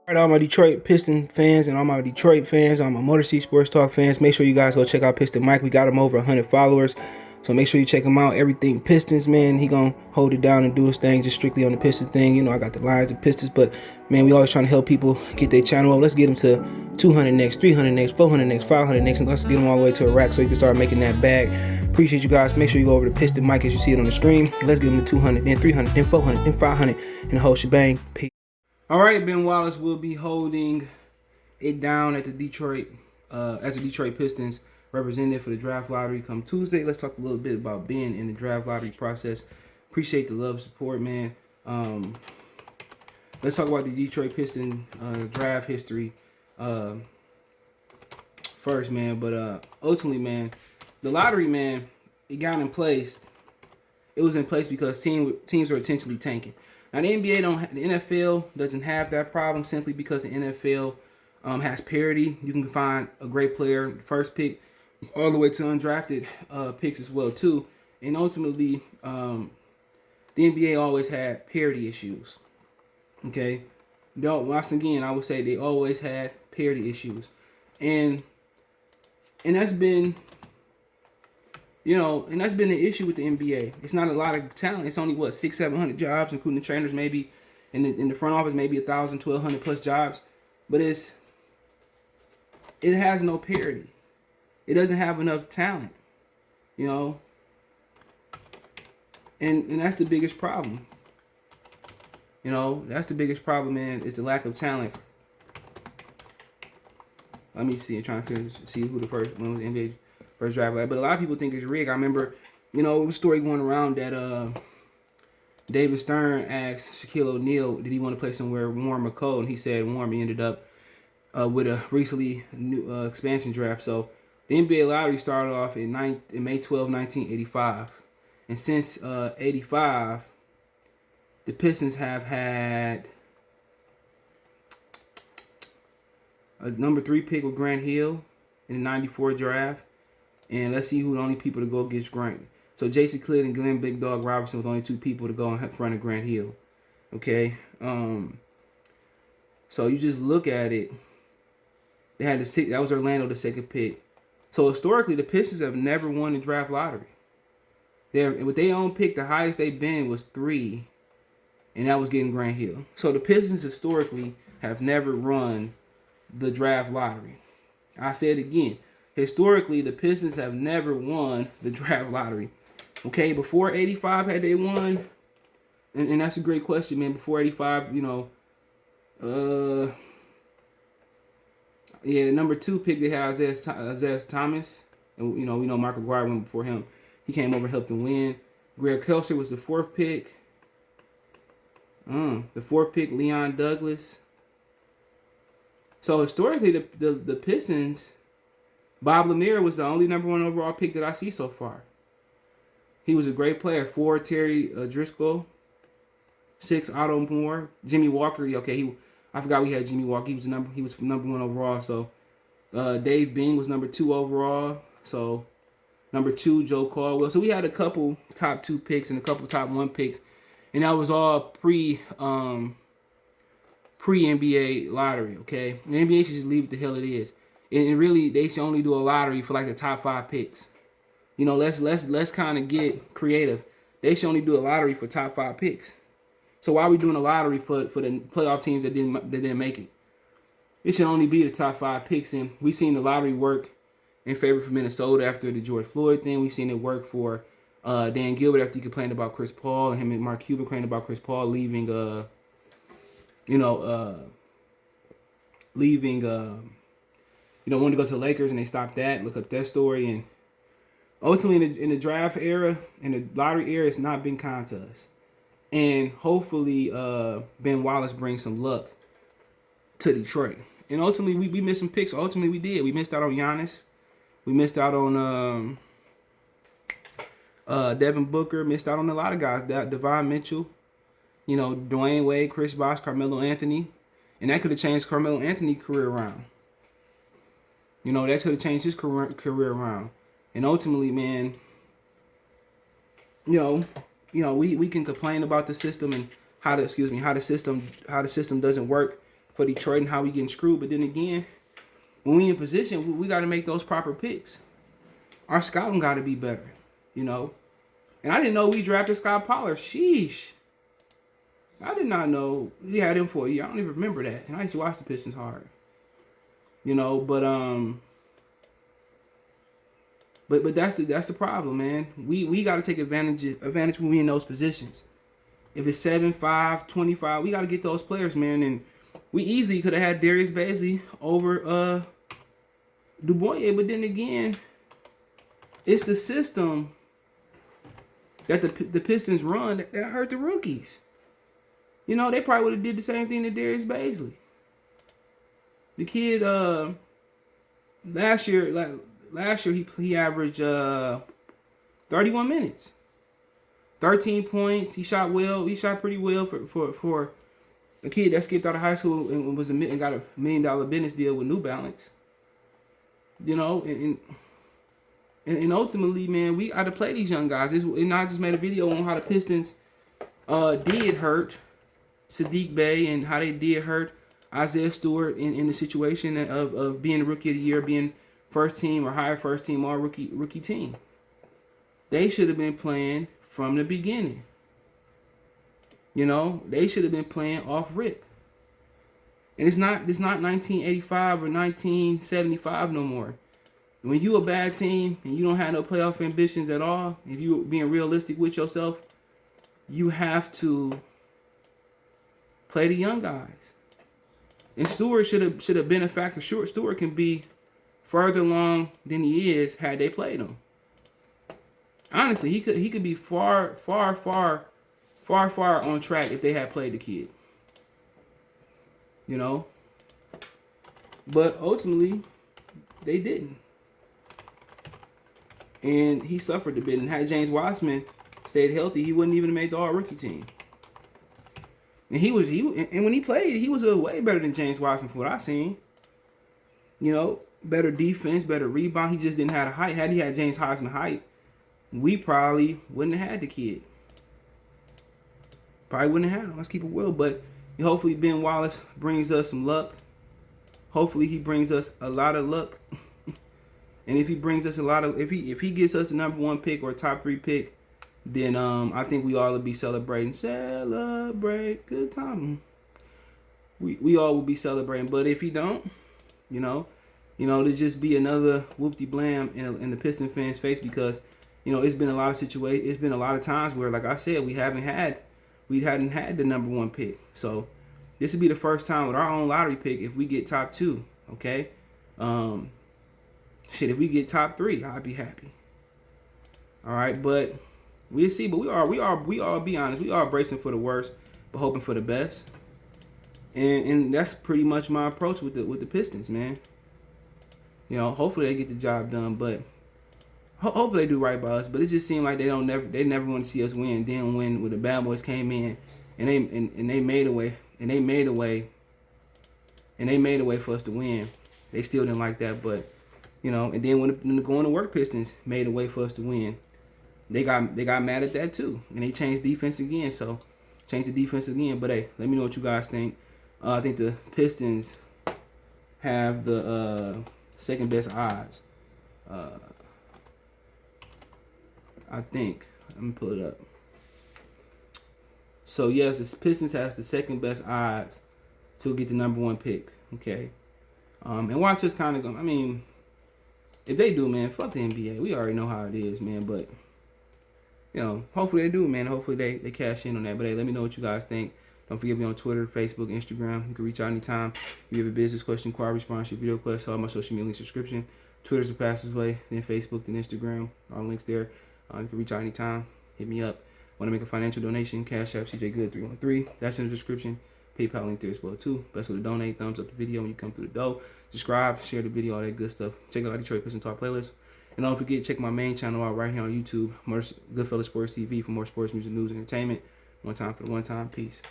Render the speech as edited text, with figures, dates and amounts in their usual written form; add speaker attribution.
Speaker 1: All right, all my Detroit Piston fans and all my Detroit fans, all my Motor City Sports Talk fans, make sure you guys go check out Piston Mike. We got him over 100 followers, so make sure you check him out. Everything Pistons, man, he gonna hold it down and do his thing, just strictly on the Pistons thing. You know, I got the Lions and Pistons, but man, we always trying to help people get their channel up. Let's get them to 200 next, 300 next, 400 next, 500 next, and let's get them all the way to a rack so you can start making that bag. Appreciate you guys. Make sure you go over to Piston Mike as you see it on the screen. Let's get them to 200, then 300, then 400, then 500, and the whole shebang. Peace. All right, Ben Wallace will be holding it down at the Detroit, as the Detroit Pistons representative for the draft lottery come Tuesday. Let's talk a little bit about being in the draft lottery process. Appreciate the love and support, man. Let's talk about the Detroit Pistons draft history first, man. But ultimately, man, the lottery, man, it got in place. It was in place because teams were intentionally tanking. Now the NFL doesn't have that problem simply because the NFL has parity. You can find a great player, first pick, all the way to undrafted picks as well too. And ultimately, the NBA always had parity issues. Okay, once again, I would say they always had parity issues, and that's been. And that's been the issue with the NBA. It's not a lot of talent. It's only 600-700 jobs, including trainers, maybe in the front office, maybe 1,000, 1,200 plus jobs. But it has no parity. It doesn't have enough talent, and that's the biggest problem. That's the biggest problem, man. Is the lack of talent. Let me see. I'm trying to see who the first one was the NBA. First draft, but a lot of people think it's rigged. I remember, it was a story going around that David Stern asked Shaquille O'Neal, did he want to play somewhere warm or cold? And he said warm. He ended up with a recently new expansion draft. So the NBA lottery started off in May 12, 1985. And since 85, the Pistons have had a number 3 pick with Grant Hill in the 94 draft. And let's see who the only people to go against Grant. So Jason Kidd and Glenn Big Dog Robertson were the only 2 people to go in front of Grant Hill. Okay. So you just look at it. They had that was Orlando, the second pick. So historically, the Pistons have never won the draft lottery. With their own pick, the highest they've been was 3, and that was getting Grant Hill. So the Pistons historically have never run the draft lottery. I said it again. Historically, the Pistons have never won the draft lottery. Okay, before 85, had they won? And that's a great question, man. Before 85, the number 2 pick they had Isaiah Thomas. And, we know Mark McGuire went before him. He came over and helped them win. Greg Kelser was the 4th pick. The 4th pick, Leon Douglas. So historically, the Pistons... Bob Lanier was the only number 1 overall pick that I see so far. He was a great player. 4, Terry Driscoll. 6, Otto Moore. Jimmy Walker. Okay, I forgot we had Jimmy Walker. He was number 1 overall. So Dave Bing was number 2 overall. So number 2, Joe Caldwell. So we had a couple top 2 picks and a couple top 1 picks, and that was all pre NBA lottery. Okay, the NBA should just leave it the hell it is. And really, they should only do a lottery for like the top 5 picks. Let's kind of get creative. They should only do a lottery for top 5 picks. So why are we doing a lottery for the playoff teams that didn't make it? It should only be the top 5 picks. And we seen the lottery work in favor for Minnesota after the George Floyd thing. We seen it work for Dan Gilbert after he complained about Chris Paul, and him and Mark Cuban complained about Chris Paul leaving. Wanted to go to the Lakers, and they stopped that. Look up that story. And ultimately, in the draft era, in the lottery era, it's not been kind to us. And hopefully, Ben Wallace brings some luck to Detroit. And ultimately, we missed some picks. Ultimately, we did. We missed out on Giannis. We missed out on Devin Booker. Missed out on a lot of guys. Devon Mitchell. Dwayne Wade, Chris Bosh, Carmelo Anthony. And that could have changed Carmelo Anthony's career around. That could have changed his career around. And ultimately, man, we can complain about the system and how the system doesn't work for Detroit and how we getting screwed. But then again, when we in position, we got to make those proper picks. Our scouting got to be better, you know. And I didn't know we drafted Scott Pollard. Sheesh. I did not know we had him for a year. I don't even remember that. And I used to watch the Pistons hard. You know, but that's the problem, man. We got to take advantage when we in those positions. If it's 7-5, 25, we got to get those players, man. And we easily could have had Darius Bazley over Dubois, but then again, it's the system that the Pistons run that hurt the rookies. You know, they probably would have did the same thing to Darius Bazley. The kid last year he averaged 31 minutes. 13 points. He shot well. He shot pretty well for a kid that skipped out of high school and got $1 million business deal with New Balance. You know, and ultimately, man, we got to play these young guys. And I just made a video on how the Pistons did hurt Sadiq Bey and how they did hurt Isaiah Stewart in the situation of being Rookie of the Year, being first team or higher first team all rookie team. They should have been playing from the beginning. You know, they should have been playing off rip. And it's not 1985 or 1975 no more. When you a bad team and you don't have no playoff ambitions at all, if you being realistic with yourself, you have to play the young guys. And Stewart should have been a factor. Stewart can be further along than he is had they played him. Honestly, he could be far on track if they had played the kid. You know? But ultimately, they didn't. And he suffered a bit. And had James Wiseman stayed healthy, he wouldn't even have made the all-rookie team. And and when he played, he was way better than James Wiseman from what I've seen. You know, better defense, better rebound. He just didn't have the height. Had he had James Wiseman height, we probably wouldn't have had the kid. Probably wouldn't have had him. Let's keep it real. But hopefully Ben Wallace brings us some luck. Hopefully he brings us a lot of luck. And if he brings us if he gets us the number 1 pick or top 3 pick, then I think we all will be celebrating. Celebrate. Good time. We all will be celebrating. But if he don't, you know, to just be another whoopty blam in the Piston fans' face, because, you know, it's been a lot of situations. It's been a lot of times where, like I said, we hadn't had the number 1 pick. So this would be the first time with our own lottery pick if we get top 2. Okay. If we get top 3, I'd be happy. All right, but we'll see. But we are be honest. We are bracing for the worst, but hoping for the best. And that's pretty much my approach with the Pistons, man. You know, hopefully they get the job done, but hopefully they do right by us. But it just seemed like they never want to see us win. Then when the Bad Boys came in and they made a way for us to win, they still didn't like that. But, you know, and then when the Going to Work Pistons made a way for us to win, they got mad at that too, and they changed defense again. So change the defense again. But hey, let me know what you guys think. I think the Pistons have the second best odds. I think. Let me pull it up. So yes, the Pistons has the second best odds to get the number 1 pick. Okay. And watch us kind of go. I mean, if they do, man, fuck the NBA. We already know how it is, man. But, you know, hopefully they do, man. Hopefully they cash in on that. But hey, let me know what you guys think. Don't forget me on Twitter, Facebook, Instagram. You can reach out anytime. If you have a business question, inquiry, response, your video request, all my social media link subscription. Twitter's the fastest way, then Facebook, then Instagram. All links there. You can reach out anytime. Hit me up. Want to make a financial donation? Cash App CJ Good 313. That's in the description. PayPal link there as well too. Best way to donate. Thumbs up the video when you come through the door. Subscribe, share the video, all that good stuff. Check out Detroit Pistons Talk playlist. And don't forget, check my main channel out right here on YouTube, Goodfellas Sports TV, for more sports, music, news, and entertainment. One time for the one time. Peace.